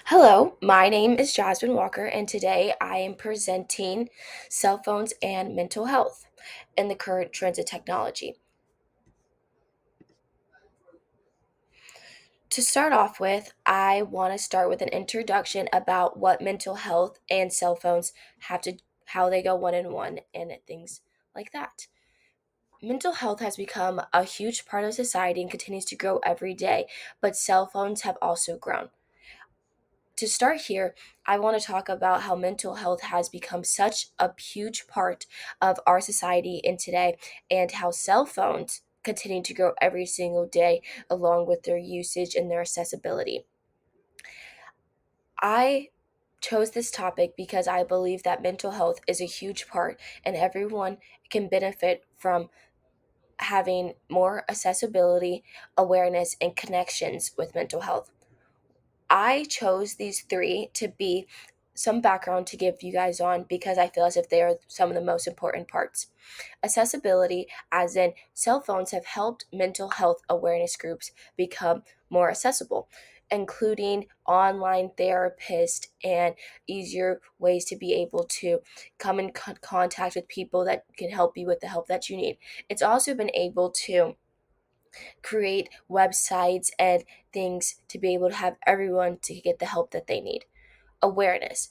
Hello, my name is Jasmine Walker, and today I am presenting cell phones and mental health and the current trends of technology. To start off with, I want to start with an introduction about what mental health and cell phones have to, how they go one in one, and things like that. Mental health has become a huge part of society and continues to grow every day, but cell phones have also grown. To start here, I want to talk about how mental health has become such a huge part of our society in today and how cell phones continue to grow every single day along with their usage and their accessibility. I chose this topic because I believe that mental health is a huge part and everyone can benefit from having more accessibility, awareness, and connections with mental health. I chose these three to be some background to give you guys on because I feel as if they are some of the most important parts. Accessibility, as in cell phones, have helped mental health awareness groups become more accessible, including online therapists and easier ways to be able to come in contact with people that can help you with the help that you need. It's also been able to create websites and things to be able to have everyone to get the help that they need. Awareness.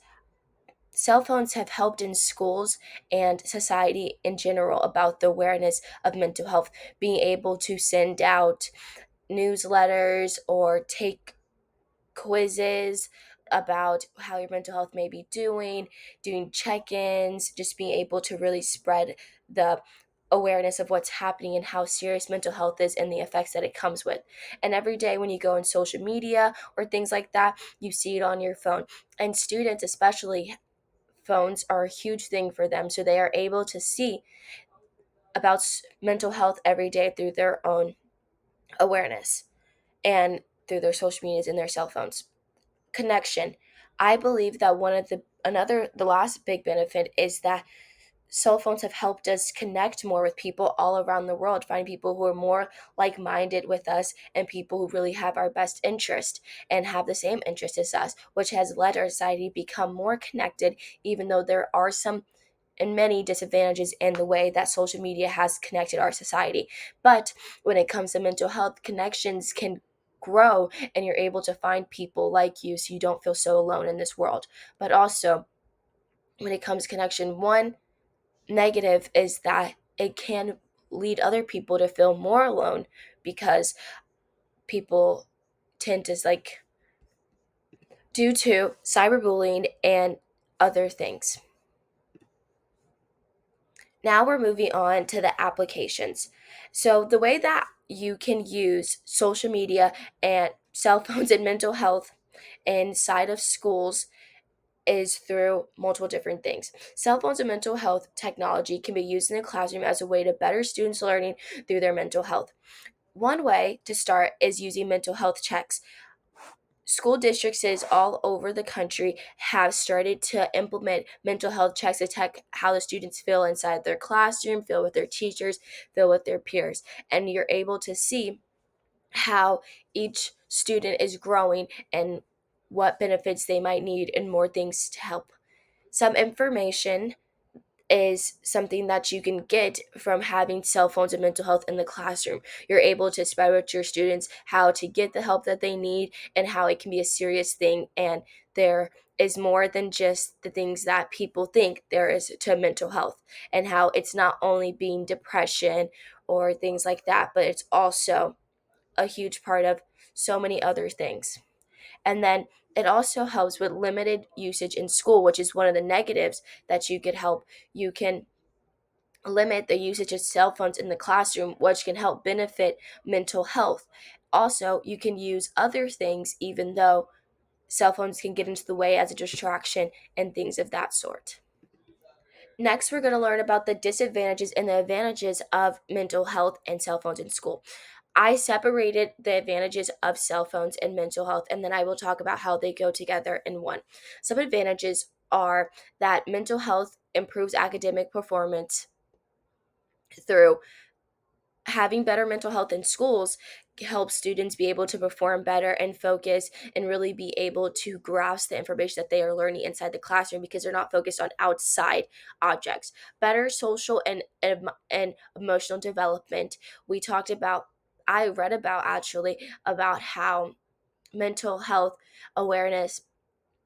Cell phones have helped in schools and society in general about the awareness of mental health, being able to send out newsletters or take quizzes about how your mental health may be doing check ins, just being able to really spread the awareness of what's happening and how serious mental health is and the effects that it comes with. And every day when you go on social media or things like that, you see it on your phone. And students, especially, phones are a huge thing for them. So they are able to see about mental health every day through their own awareness and through their social medias and their cell phones. Connection. I believe that the last big benefit is that cell phones have helped us connect more with people all around the world, find people who are more like-minded with us and people who really have our best interest and have the same interest as us, which has led our society become more connected, even though there are some and many disadvantages in the way that social media has connected our society. But when it comes to mental health, connections can grow and you're able to find people like you so you don't feel so alone in this world. But also, when it comes to connection, one negative is that it can lead other people to feel more alone because people tend to like due to cyberbullying and other things. Now we're moving on to the applications. So, the way that you can use social media and cell phones and mental health inside of schools is through multiple different things. Cell phones and mental health technology can be used in the classroom as a way to better students' learning through their mental health. One way to start is using mental health checks. School districts all over the country have started to implement mental health checks to check how the students feel inside their classroom, feel with their teachers, feel with their peers. And you're able to see how each student is growing and what benefits they might need and more things to help. Some information is something that you can get from having cell phones and mental health in the classroom. You're able to spread with your students how to get the help that they need and how it can be a serious thing. And there is more than just the things that people think there is to mental health, and how it's not only being depression or things like that, but it's also a huge part of so many other things. And then it also helps with limited usage in school, which is one of the negatives that you could help. You can limit the usage of cell phones in the classroom, which can help benefit mental health. Also, you can use other things, even though cell phones can get into the way as a distraction and things of that sort. Next, we're going to learn about the disadvantages and the advantages of mental health and cell phones in school. I separated the advantages of cell phones and mental health, and then I will talk about how they go together in one. Some advantages are that mental health improves academic performance through having better mental health in schools help students be able to perform better and focus and really be able to grasp the information that they are learning inside the classroom because they're not focused on outside objects. Better social and emotional development. We talked about, I read about actually, about how mental health awareness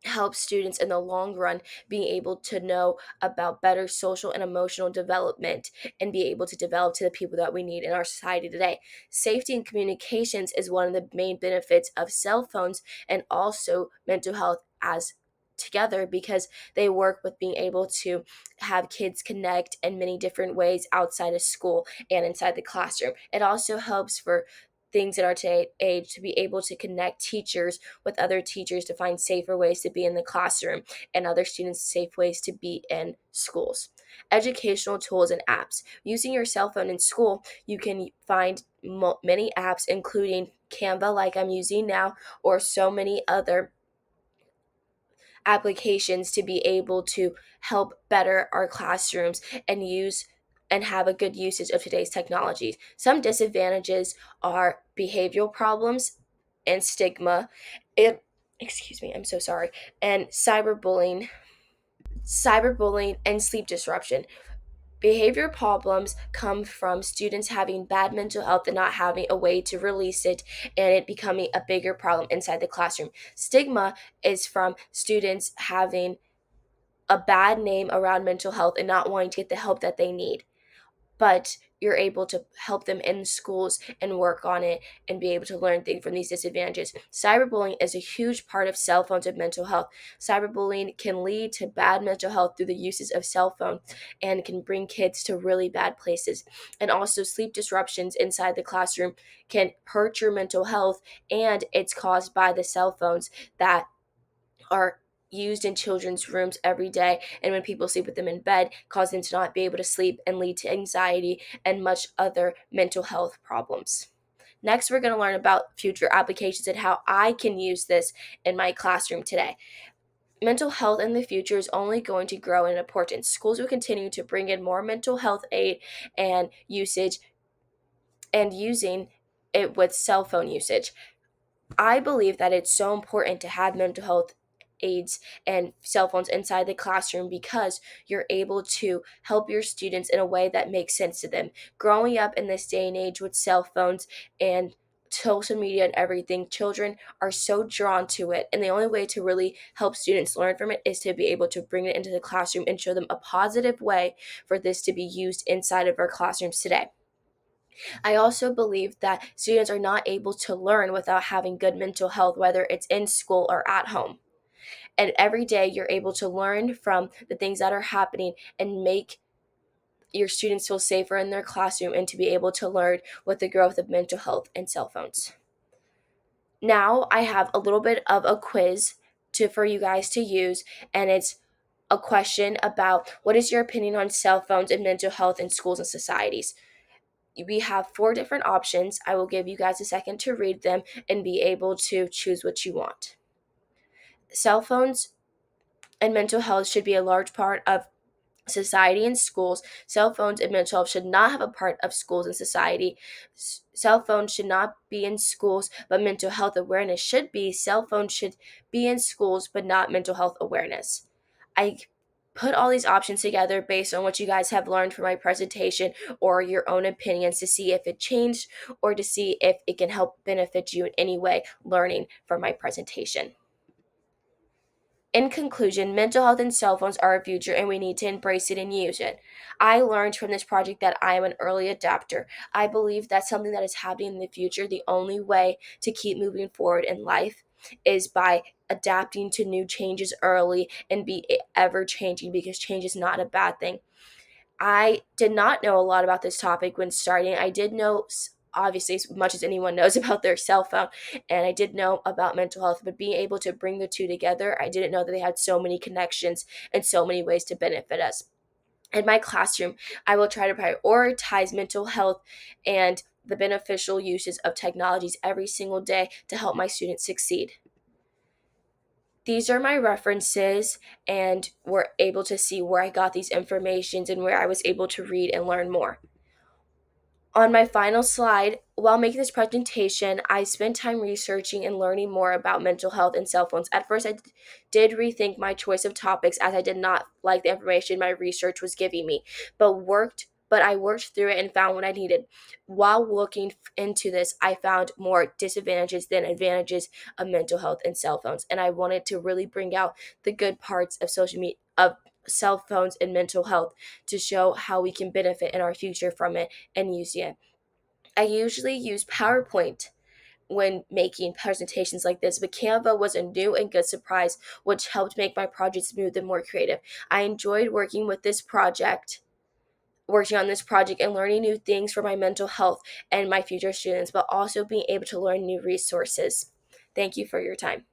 help students in the long run being able to know about better social and emotional development and be able to develop to the people that we need in our society today. Safety and communications is one of the main benefits of cell phones and also mental health as together because they work with being able to have kids connect in many different ways outside of school and inside the classroom. It also helps for things in our age to be able to connect teachers with other teachers to find safer ways to be in the classroom and other students safe ways to be in schools. Educational tools and apps. Using your cell phone in school, you can find many apps, including Canva, like I'm using now, or so many other applications to be able to help better our classrooms and use and have a good usage of today's technologies. Some disadvantages are behavioral problems and stigma. It excuse me, I'm so sorry. And cyberbullying and sleep disruption. Behavior problems come from students having bad mental health and not having a way to release it and it becoming a bigger problem inside the classroom. Stigma is from students having a bad name around mental health and not wanting to get the help that they need. But you're able to help them in schools and work on it and be able to learn things from these disadvantages. Cyberbullying is a huge part of cell phones and mental health. Cyberbullying can lead to bad mental health through the uses of cell phone and can bring kids to really bad places. And also sleep disruptions inside the classroom can hurt your mental health and it's caused by the cell phones that are used in children's rooms every day and when people sleep with them in bed cause them to not be able to sleep and lead to anxiety and much other mental health problems. Next, we're going to learn about future applications and how I can use this in my classroom today. Mental health in the future is only going to grow in importance. Schools will continue to bring in more mental health aid and usage and using it with cell phone usage. I believe that it's so important to have mental health aids and cell phones inside the classroom because you're able to help your students in a way that makes sense to them. Growing up in this day and age with cell phones and social media and everything, children are so drawn to it. And the only way to really help students learn from it is to be able to bring it into the classroom and show them a positive way for this to be used inside of our classrooms today. I also believe that students are not able to learn without having good mental health, whether it's in school or at home. And every day you're able to learn from the things that are happening and make your students feel safer in their classroom and to be able to learn with the growth of mental health and cell phones. Now I have a little bit of a quiz for you guys to use, and it's a question about what is your opinion on cell phones and mental health in schools and societies. We have four different options. I will give you guys a second to read them and be able to choose what you want. Cell phones and mental health should be a large part of society and schools. Cell phones and mental health should not have a part of schools and society. Cell phones should not be in schools, but mental health awareness should be. Cell phones should be in schools, but not mental health awareness. I put all these options together based on what you guys have learned from my presentation or your own opinions to see if it changed or to see if it can help benefit you in any way learning from my presentation. In conclusion, mental health and cell phones are our future and we need to embrace it and use it. I learned from this project that I am an early adapter. I believe that's something that is happening in the future. The only way to keep moving forward in life is by adapting to new changes early and be ever changing because change is not a bad thing. I did not know a lot about this topic when starting. I did know, obviously, as much as anyone knows about their cell phone, and I did know about mental health, but being able to bring the two together, I didn't know that they had so many connections and so many ways to benefit us. In my classroom, I will try to prioritize mental health and the beneficial uses of technologies every single day to help my students succeed. These are my references and we're able to see where I got these informations and where I was able to read and learn more. On my final slide, while making this presentation, I spent time researching and learning more about mental health and cell phones. At first, I did rethink my choice of topics as I did not like the information my research was giving me, but I worked through it and found what I needed. While looking into this, I found more disadvantages than advantages of mental health and cell phones, and I wanted to really bring out the good parts of social media of cell phones and mental health to show how we can benefit in our future from it and use it. I usually use PowerPoint when making presentations like this, but Canva was a new and good surprise, which helped make my project smooth and more creative. I enjoyed working on this project and learning new things for my mental health and my future students, but also being able to learn new resources. Thank you for your time.